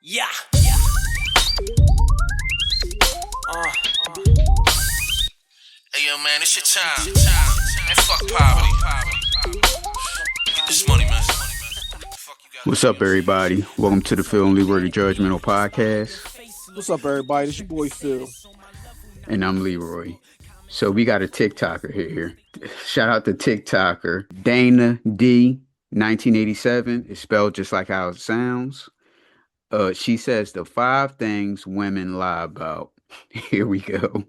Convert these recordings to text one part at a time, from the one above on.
Yeah. Hey yo, man, it's your time. Man, fuck poverty. Get this money, man. Fuck you got What's going on up, your team. everybody? Welcome to the Phil and Leroy Judgmental Podcast, What's up, everybody? This your boy Phil. and I'm Leroy. So we got a TikToker here. Shout out to TikToker Dana D. 1987. It's spelled just like how it sounds. She says the 5 things women lie about. Here we go.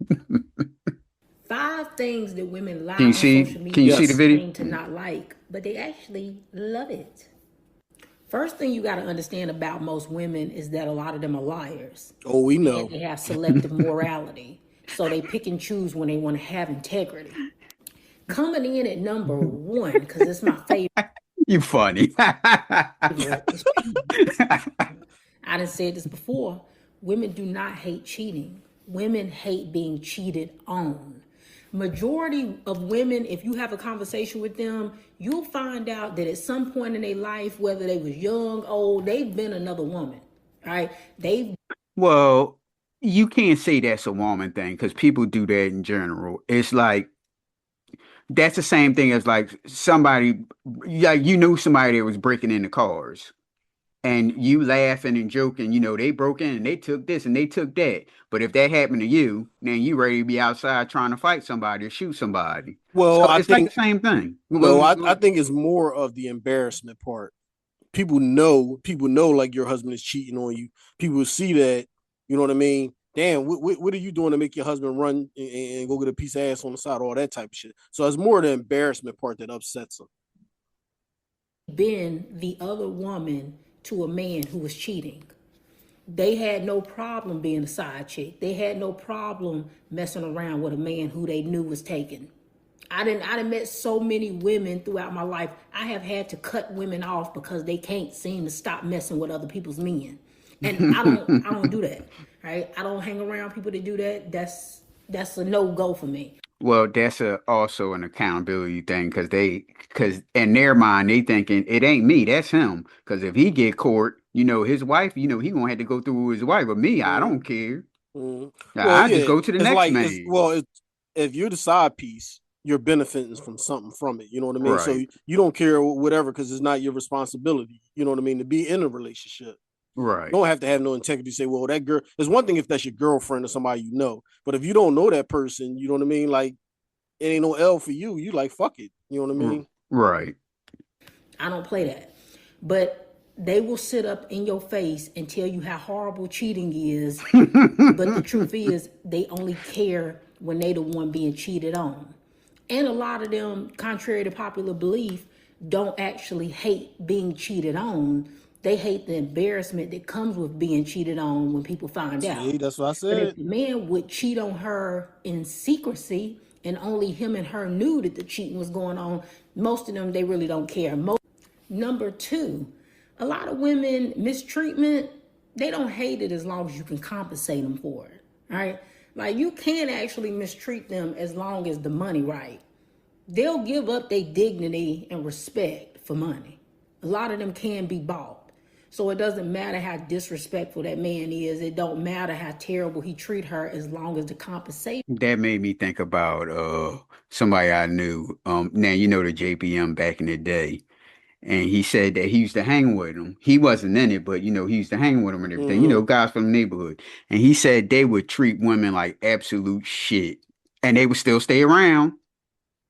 5 things that women lie Can you on see? social Can you media see the Yes. video? claim to not like, but they actually love it. First thing you got to understand about most women is that a lot of them are liars Oh, we and know. they have selective morality. So they pick and choose when they want to have integrity. Coming in at number one, because it's my You funny. favorite, is cheating. I done said this before. Women do not hate cheating. Women hate being cheated on. Majority of women, if you have a conversation with them, you'll find out that at some point in their life, whether they was young, old, they've been another woman. Right? They've Well, you can't say that's a woman thing because people do that in general. It's like that's the same thing as like somebody, like you knew somebody that was breaking into cars and you laughing and joking, they broke in and they took this and they took that. But if that happened to you, then you ready to be outside trying to fight somebody or shoot somebody. Well, So I it's like the think same thing. no, I think it's more of the embarrassment part. People know like your husband is cheating on you. People see that, you know what I mean? Damn, what are you doing to make your husband run and go get a piece of ass on the side, all that type of shit. So it's more the embarrassment part that upsets them. been the other woman to a man who was cheating. They had no problem being a side chick. They had no problem messing around with a man who they knew was taken. I done met so many women throughout my life. I have had to cut women off because they can't seem to stop messing with other people's men. And I don't do that. Right? I don't hang around people that do that. That's a no-go for me. Well, that's also an accountability thing because in their mind they thinking it ain't me, that's him. Because if he get caught, his wife, he gonna have to go through with his wife. But me, I Mm, don't care. Well, I just yeah, go to the it's next like man. if you're the side piece, you're benefiting from something from it. You know what I mean? So Right, you don't care whatever because it's not your responsibility. You know what I mean? To be in a relationship. You right, don't have to have no integrity to say, well, that girl. There's one thing if that's your girlfriend or somebody you know, but if you don't know that person, you know what I mean. Like it ain't no L for you. You like fuck it. You know what I mean? right. I don't play that. But they will sit up in your face and tell you how horrible cheating is. But the truth is, they only care when they the one being cheated on. And a lot of them, contrary to popular belief, don't actually hate being cheated on. They hate the embarrassment that comes with being cheated on when people find See, out. that's what I But if said. the man would cheat on her in secrecy and only him and her knew that the cheating was going on, most of them, they really don't care. Number two, a lot of women mistreatment, they don't hate it as long as you can compensate them for it. All right. Like you can actually mistreat them as long as the money right. They'll give up their dignity and respect for money. A lot of them can be bought. So it doesn't matter how disrespectful that man is. It don't matter how terrible he treat her as long as the compensation. That made me think about somebody I knew. Now the JPM back in the day. And he said that he used to hang with him. He wasn't in it, but he used to hang with him and everything. Mm-hmm. Guys from the neighborhood. And he said they would treat women like absolute shit, and they would still stay around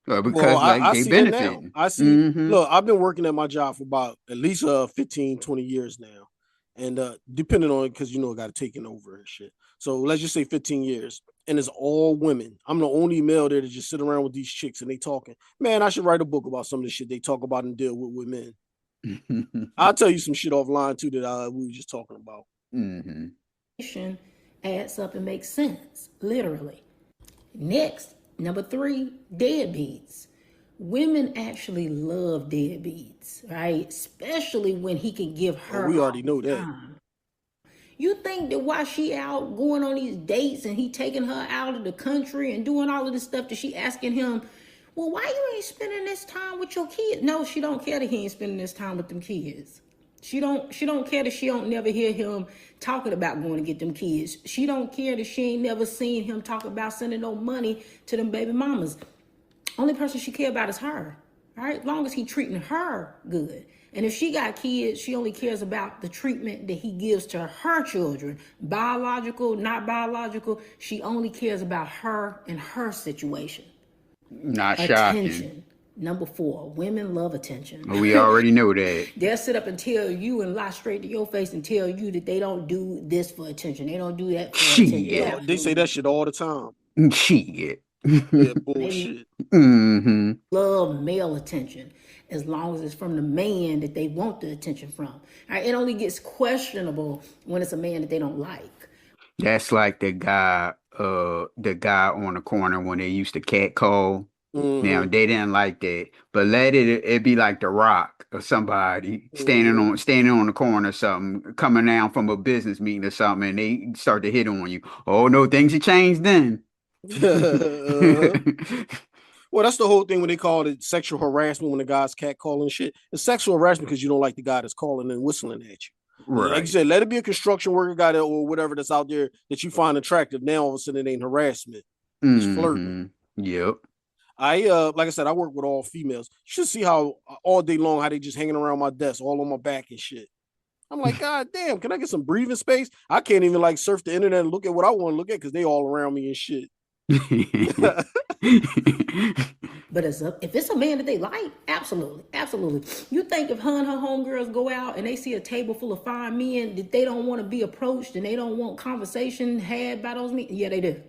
Well, because like I they see that now. benefiting. I see. Hmm. Look, I've been working at my job for about at least 15, 20 years now. And depending on it, because I got to take it over and shit. So let's just say 15 years. And it's all women. I'm the only male there to just sit around with these chicks and they talking. Man, I should write a book about some of the shit they talk about and deal with men. I'll tell you some shit offline too that we were just talking about. Hmm. Adds up and makes sense, literally. Next, number three, deadbeats. Women actually love deadbeats, right? Especially when he can give Oh, her we all already his know that. time. You think that while she out going on these dates and he taking her out of the country and doing all of this stuff that she asking him, well, why you ain't spending this time with your kids? No, she don't care that he ain't spending this time with them kids. She don't care that she don't never hear him talking about going to get them kids. She don't care that she ain't never seen him talk about sending no money to them baby mamas. Only person she care about is her. All right, as long as he treating her good. And if she got kids, she only cares about the treatment that he gives to her children. Biological, not biological. She only cares about her and her situation. Not Attention. shocking. Number 4, women love attention. We already know that. They'll sit up and tell you and lie straight to your face and tell you that they don't do this for attention. They don't do that for attention. Shit. They say that shit all the time. Shit. Yeah, bullshit. Mm-hmm. Love male attention as long as it's from the man that they want the attention from. All right, it only gets questionable when it's a man that they don't like. That's like the guy on the corner when they used to catcall. Now they didn't like that, but let it be like The Rock or somebody standing on the corner or something, coming down from a business meeting or something, and they start to hit on you. Oh no, things have changed then. Well, that's the whole thing when they call it sexual harassment when the guy's catcalling shit. It's sexual harassment because you don't like the guy that's calling and whistling at you. Right. Like you said, let it be a construction worker guy or whatever that's out there that you find attractive. Now all of a sudden it ain't harassment. It's flirting. Yep. Like I said, I work with all females. You should see how all day long how they just hanging around my desk, all on my back and shit. I'm like, God damn, can I get some breathing space? I can't even like surf the internet and look at what I want to look at because they all around me and shit. But if it's a man that they like, absolutely. You think if her and her homegirls go out and they see a table full of fine men that they don't want to be approached and they don't want conversation had by those men? Yeah, they do.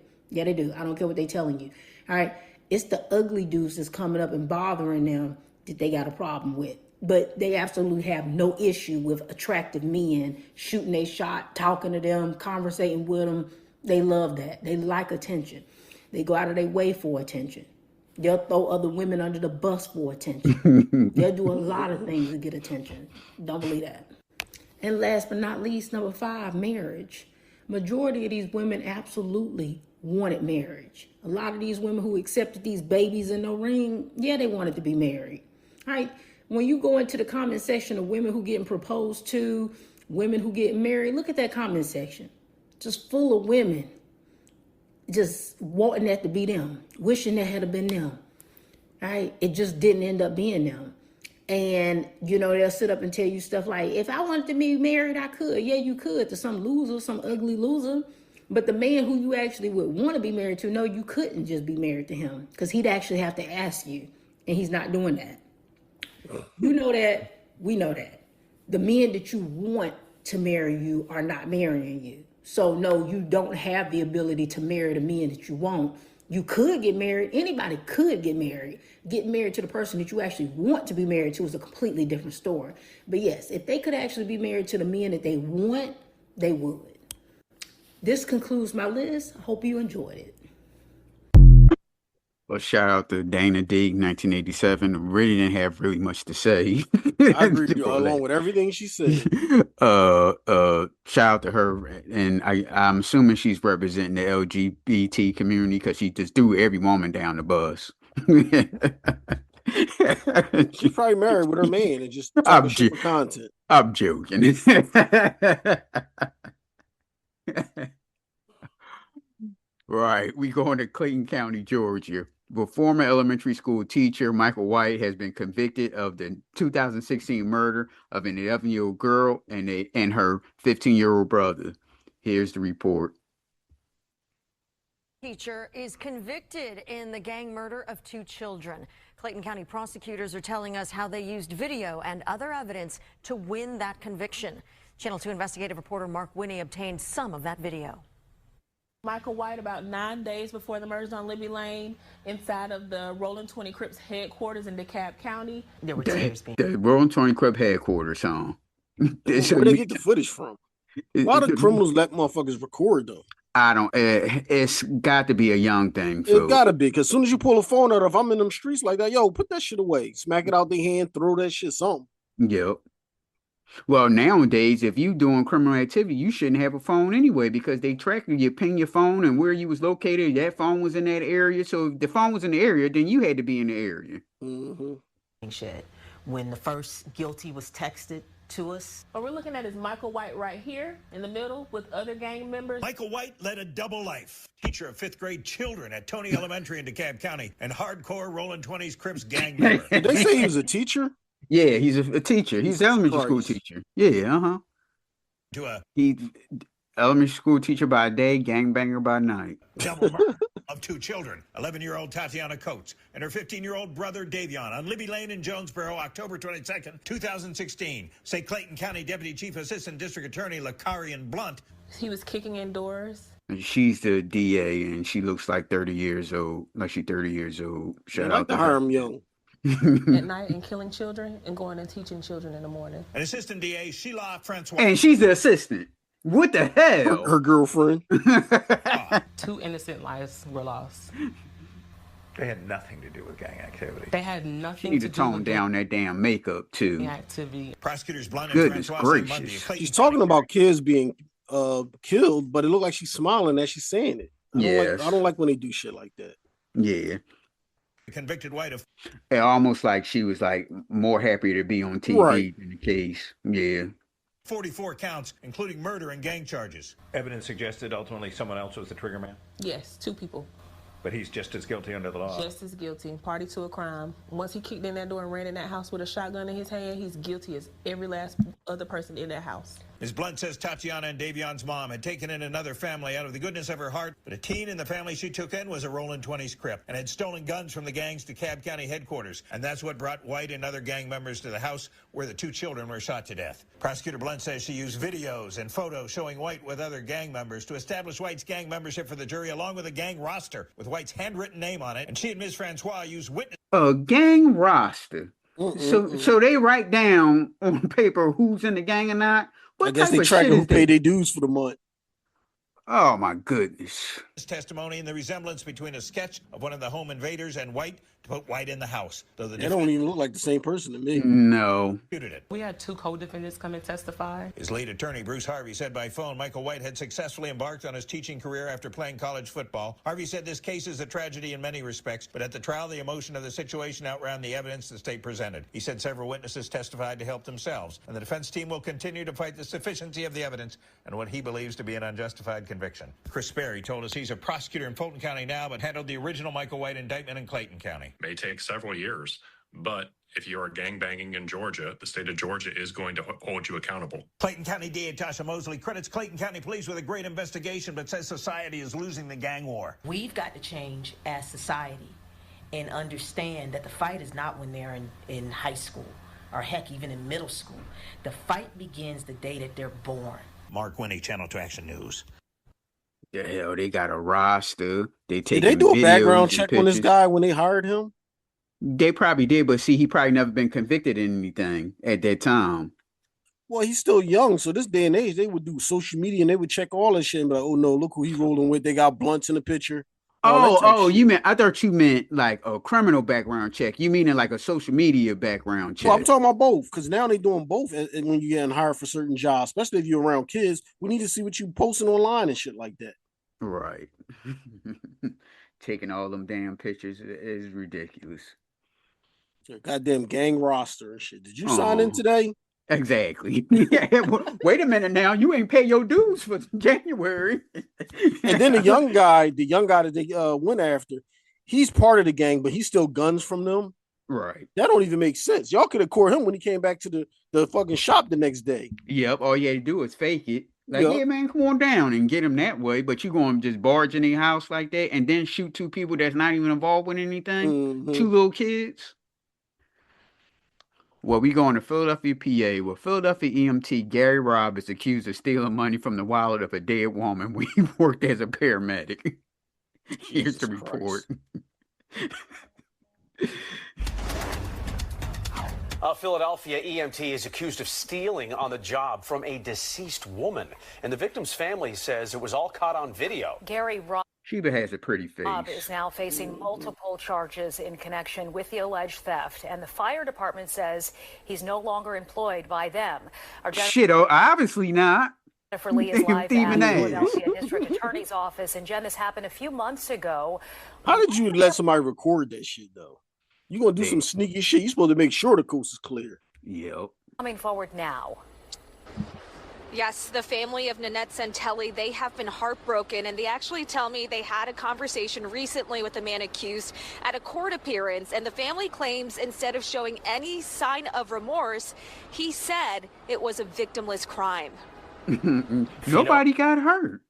I don't care what they telling you. All right. It's the ugly dudes that's coming up and bothering them that they got a problem with. But they absolutely have no issue with attractive men shooting their shot, talking to them, conversating with them. They love that. They like attention. They go out of their way for attention. They'll throw other women under the bus for attention. They'll do a lot of things to get attention. Don't believe that. And last but not least, number 5, marriage. Majority of these women absolutely wanted marriage. A lot of these women who accepted these babies in no ring, yeah, they wanted to be married. All right. When you go into the comment section of women who getting proposed to, women who get married, look at that comment section. Just full of women just wanting that to be them, wishing that had been them. All right. It just didn't end up being them. And, they'll sit up and tell you stuff like, if I wanted to be married, I could. Yeah, you could, to some loser, some ugly loser. But the man who you actually would want to be married to, no, you couldn't just be married to him because he'd actually have to ask you. And he's not doing that. You know that. We know that. The men that you want to marry you are not marrying you. So, no, you don't have the ability to marry the men that you want. You could get married. Anybody could get married. Get married to the person that you actually want to be married to is a completely different story. But yes, if they could actually be married to the men that they want, they would. This concludes my list. I hope you enjoyed it. Well, shout out to Dana Digg, 1987. Really didn't have really much to say. I agree with you along with everything she said. Shout out to her, and I'm assuming she's representing the LGBT community because she just threw every woman down the bus. She's probably married with her man and just talking shit for content. I'm joking. Right, we going to Clayton County, Georgia. The former elementary school teacher Michael White has been convicted of the 2016 murder of an 11-year-old girl and her 15-year-old brother. Here's the report. Teacher is convicted in the gang murder of 2 children. Clayton County prosecutors are telling us how they used video and other evidence to win that conviction. Channel 2 investigative reporter Mark Winnie obtained some of that video. Michael White, about 9 days before the murders on Libby Lane, inside of the Rolling 20 Crips headquarters in DeKalb County. There were tears being... The Rolling 20 Crip headquarters, huh? Where they get the footage from? Why do criminals let motherfuckers record though? I don't. It's got to be a young thing. It got to be, because as soon as you pull a phone out, if I'm in them streets like that, yo, put that shit away, smack it out their hand, throw that shit, something. Yep. Well, nowadays, if you doing criminal activity, you shouldn't have a phone anyway because they track you. You ping your phone and where you was located. That phone was in that area. So if the phone was in the area, then you had to be in the area. Shit. When the first guilty was texted to us. What we're looking at is Michael White right here in the middle with other gang members. Michael White led a double life. Teacher of 5th grade children at Tony Elementary in DeKalb County and hardcore Rolling 20s Crips gang member. Did they say he was a teacher? Yeah, he's a teacher. He's an elementary school teacher. Yeah, He's elementary school teacher by day, gangbanger by night. Double murder of 2 children, 11-year-old Tatiana Coates and her 15-year-old brother Davion on Libby Lane in Jonesboro, October 22nd, 2016. Say Clayton County Deputy Chief Assistant District Attorney Lakarian Blunt. He was kicking in doors. She's the DA, and she looks like 30 years old. Like she's 30 years old. Shout out to her. Young. At night and killing children and going and teaching children in the morning. An Assistant DA, Sheila Francois. And she's the assistant. What the hell? Her girlfriend. 2 innocent lives were lost. They had nothing to do with gang activity. They had nothing She need to to do tone with down that damn makeup too. gang activity. Prosecutors Blunt and Goodness Francois say gracious. Monday, She's talking about kids being killed, but it looked like she's smiling as she's saying it. I don't like when they do shit like that. Yeah. Convicted White of Almost like she was like more happy to be on TV than the case. Yeah. 44 counts, including murder and gang charges. Evidence suggested ultimately someone else was the trigger man, Yes, 2 people. but he's just as guilty under the law. Just as guilty. Party to a crime. Once he kicked in that door and ran in that house with a shotgun in his hand, he's guilty as every last other person in that house. Ms. Blunt says Tatiana and Davion's mom had taken in another family out of the goodness of her heart, but a teen in the family she took in was a Rolling 20s Crip and had stolen guns from the gang's DeKalb County headquarters, and that's what brought White and other gang members to the house where the 2 children were shot to death. Prosecutor Blunt says she used videos and photos showing White with other gang members to establish White's gang membership for the jury, along with a gang roster with White's handwritten name on it, and she and Ms. Francois used witness. A gang roster. So they write down on paper who's in the gang or not. What I guess type they of track shit who is paid that? their dues for the month. Oh my goodness. Testimony and the resemblance between a sketch of one of the home invaders and White to put White in the house. Though the They don't even look like the same person to me. No. We had 2 co-defendants come and testify. His lead attorney, Bruce Harvey, said by phone Michael White had successfully embarked on his teaching career after playing college football. Harvey said this case is a tragedy in many respects, but at the trial, the emotion of the situation outran the evidence the state presented. He said several witnesses testified to help themselves, and the defense team will continue to fight the sufficiency of the evidence and what he believes to be an unjustified conviction. Chris Sperry told us he's a prosecutor in Fulton County now, but handled the original Michael White indictment in Clayton County. May take several years, but if you are gangbanging in Georgia, the state of Georgia is going to hold you accountable. Clayton County DA Tasha Mosley credits Clayton County Police with a great investigation, but says society is losing the gang war. We've got to change as society and understand that the fight is not when they're in high school or heck, even in middle school. The fight begins the day that they're born. Mark Winnie, Channel 2 Action News. The hell, they got a roster. Did they do a background check on this guy when they hired him? They probably did, but see, he probably never been convicted in anything at that time. Well, he's still young, so this day and age, they would do social media and they would check all that shit and be like, oh no, look who he's rolling with. They got blunts in the picture. I thought you meant like a criminal background check. You meaning like a social media background check? Well, I'm talking about both, because now they're doing both. And when you're getting hired for certain jobs, especially if you're around kids, we need to see what you posting online and shit like that. Right. Taking all them damn pictures is ridiculous. Goddamn gang roster and shit. Did you sign in today? Exactly. Wait a minute now. You ain't pay your dues for January. And then the young guy that they went after, he's part of the gang, but he still guns from them. Right. That don't even make sense. Y'all could have caught him when he came back to the fucking shop the next day. Yep. All you had to do is fake it. Like, yeah, man, come on down and get him that way. But you going to just barge in their house like that and then shoot 2 people that's not even involved with anything? Mm-hmm. 2 little kids? Well, we going to Philadelphia, PA, where Philadelphia EMT Gary Robb is accused of stealing money from the wallet of a dead woman when he worked as a paramedic. Here's the report. Philadelphia EMT is accused of stealing on the job from a deceased woman, and the victim's family says it was all caught on video. Gary Robb Sheba has a pretty face. Is now facing multiple charges in connection with the alleged theft, and the fire department says he's no longer employed by them. Obviously not. Jennifer Lee is live at the Philadelphia District Attorney's Office, and Jen, this happened a few months ago. How did you let somebody record that shit, though? You're going to do some sneaky shit. You're supposed to make sure the coast is clear. Yep. Coming forward now. Yes, the family of Nanette Santelli, they have been heartbroken, and they actually tell me they had a conversation recently with the man accused at a court appearance, and the family claims instead of showing any sign of remorse, he said it was a victimless crime. Nobody got hurt.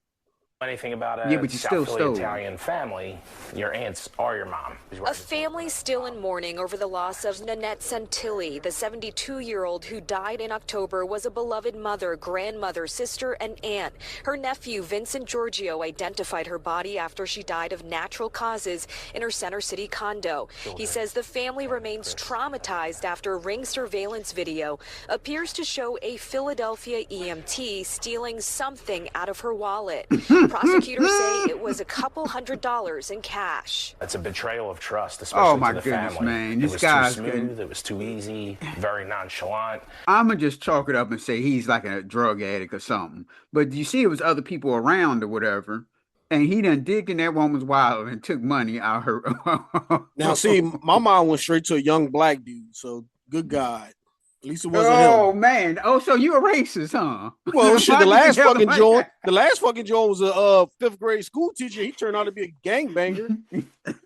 Anything about a Yeah, but you South still Philly stole. Italian family, your aunts or your mom. A family still in mourning over the loss of Nanette Santilli. The 72-year-old who died in October was a beloved mother, grandmother, sister, and aunt. Her nephew, Vincent Giorgio, identified her body after she died of natural causes in her Center City condo. He says the family remains traumatized after Ring surveillance video appears to show a Philadelphia EMT stealing something out of her wallet. Prosecutors say it was a couple $100s in cash. It's a betrayal of trust, especially my to the goodness, family. man. It This was guy's too smooth. It was too easy. Very nonchalant. I'ma just chalk it up and say he's like a drug addict or something. But you see, it was other people around or whatever, and he done digged in that woman's wallet and took money out her. Now, see, my mind went straight to a young black dude. So, good God. At least it wasn't Oh him. man! Oh, so you a racist, huh? Well, shit, the Why'd you last tell him fucking like joint, that? the last fucking joint was a 5th grade school teacher. He turned out to be a gangbanger.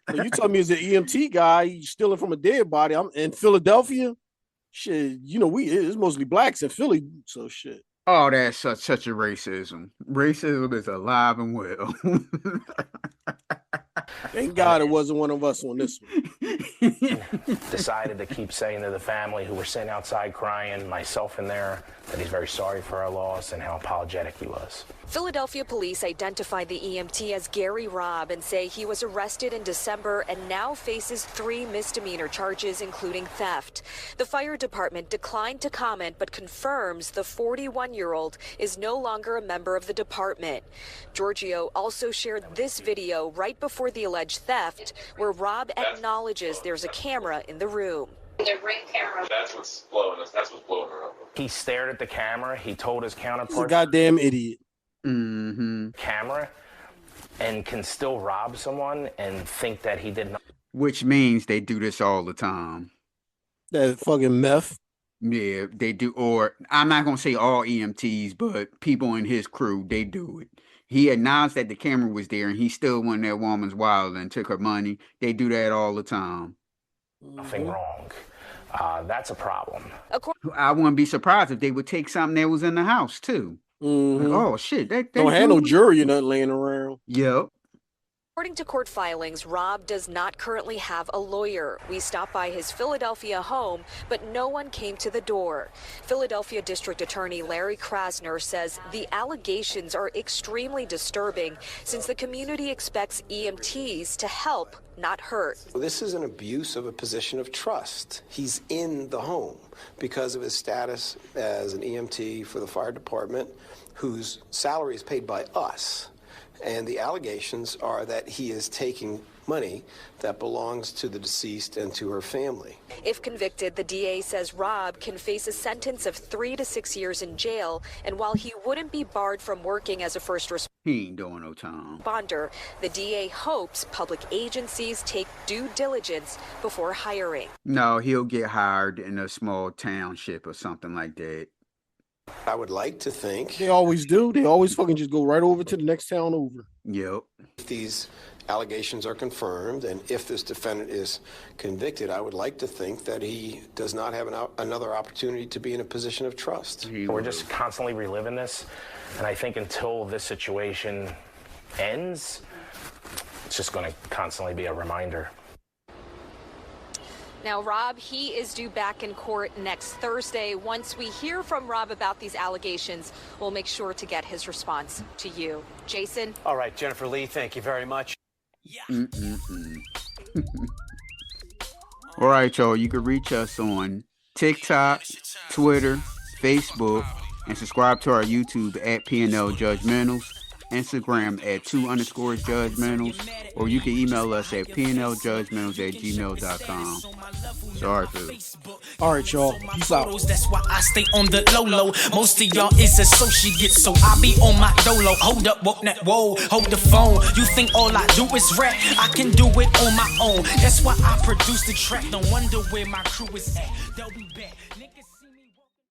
So you tell me he's an EMT guy, he's stealing from a dead body. I'm in Philadelphia. Shit, you know, it's mostly blacks in Philly. So shit. Oh, that's such a racism. Racism is alive and well. Thank God it wasn't one of us on this one. Decided to keep saying to the family who were sitting outside crying, myself in there, that he's very sorry for our loss and how apologetic he was. Philadelphia police identified the EMT as Gary Robb and say he was arrested in December and now faces 3 misdemeanor charges, including theft. The fire department declined to comment but confirms the 41-year-old is no longer a member of the department. Giorgio also shared this video right before the alleged theft, where Robb acknowledges there's a camera in the room. The ring camera. That's what's blowing us. That's what's blowing her up. He stared at the camera. He told his He's a counterpart, goddamn idiot. camera, and can still rob someone and think that he did not. Which means they do this all the time. That fucking meth. Yeah, they do. Or I'm not gonna say all EMTs, but people in his crew, they do it. He announced that the camera was there, and he still went in that woman's wallet and took her money. They do that all the time. Nothing wrong. That's a problem. I wouldn't be surprised if they would take something that was in the house too. Like, oh shit, they Don't have no do it. jury or nothing laying around. Yep. According to court filings, Robb does not currently have a lawyer. We stopped by his Philadelphia home, but no one came to the door. Philadelphia District Attorney Larry Krasner says the allegations are extremely disturbing since the community expects EMTs to help, not hurt. This is an abuse of a position of trust. He's in the home because of his status as an EMT for the fire department, whose salary is paid by us. And the allegations are that he is taking money that belongs to the deceased and to her family. If convicted, the DA says Robb can face a sentence of 3 to 6 years in jail. And while he wouldn't be barred from working as a first He ain't doing no time. responder, the DA hopes public agencies take due diligence before hiring. No, he'll get hired in a small township or something like that. I would like to think They always do. They always fucking just go right over to the next town over. Yep. if these allegations are confirmed and if this defendant is convicted, I would like to think that he does not have another opportunity to be in a position of trust. We're just constantly reliving this, and I think until this situation ends, it's just going to constantly be a reminder. Now, Robb, he is due back in court next Thursday. Once we hear from Robb about these allegations, we'll make sure to get his response to you. Jason? All right, Jennifer Lee, thank you very much. All right, y'all. You can reach us on TikTok, Twitter, Facebook, and subscribe to our YouTube at pnljudgementals, Instagram at 2_judgementals, or you can email us at pnljudgementals@gmail.com. Sorry for this. All right, y'all. Peace out. That's why I stay on the low. Most of y'all is associates, so I be on my dolo. Hold up, whoa, hold the phone. You think all I do is rap? I can do it on my own. That's why I produce the track. No wonder where my crew is at. They'll be back.